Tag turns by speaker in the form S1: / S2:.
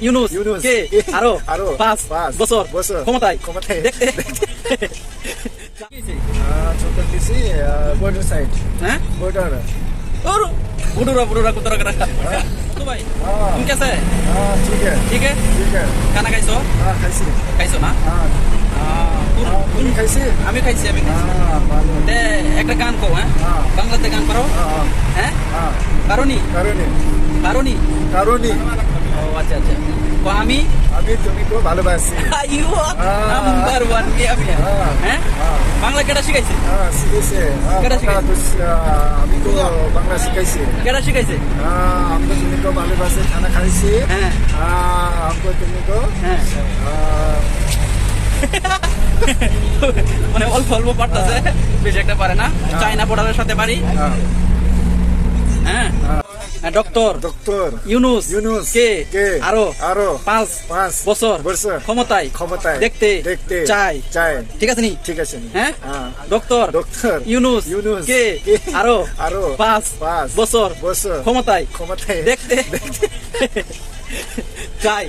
S1: ইউনূস কে আরো
S2: আরো
S1: 5
S2: পাঁচ
S1: বছর
S2: বছর
S1: ক্ষমতায় দেখতে
S2: छोटा किसी बॉर्डर साइड
S1: हैं
S2: बॉर्डर
S1: और बुडूरा कुतरा करा तो भाई तुम कैसे है
S2: हाँ ठीक है
S1: ठीक है खाना खाइছো
S2: हाँ कैसी
S1: খাইছো না
S2: हाँ तुम कैसी
S1: আমি খাইছি
S2: हाँ मालूम
S1: তে একটা গান কও হ্যাঁ
S2: हाँ
S1: বাংলাতে গান পারো
S2: हाँ
S1: হ্যাঁ
S2: हाँ
S1: পারোনি
S2: কারণে
S1: পারোনি
S2: কারণে
S1: ও আচ্ছা আচ্ছা তো আমি
S2: আমি তুমি তো ভালোবাসি
S1: আইও নাম্বার 1 মিয়া মিয়া হ্যাঁ বাংলা কেডা শিখাইছে
S2: হ্যাঁ শিখেছে
S1: কেডা শিখাইছে
S2: আমি তো বাংলা শিখাইছি
S1: কেডা শিখাইছে
S2: हमको তুমি তো ভালোবাসে খানা খাইছি
S1: হ্যাঁ
S2: हमको তুমি তো
S1: হ্যাঁ মানে অল্প অল্প পারতেছে বেশি একটা পারে না চাইনা বর্ডারের সাথে পারি হ্যাঁ ডক্টর
S2: ডক্টর
S1: ইউনূস কে আরো
S2: আরো
S1: 5 বছর ক্ষমতায় দেখতে চাই ঠিক আছে নি
S2: ঠিক আছে
S1: হ্যাঁ ডক্টর ইউনূস কে আরো 5 বছর ক্ষমতায় দেখতে চাই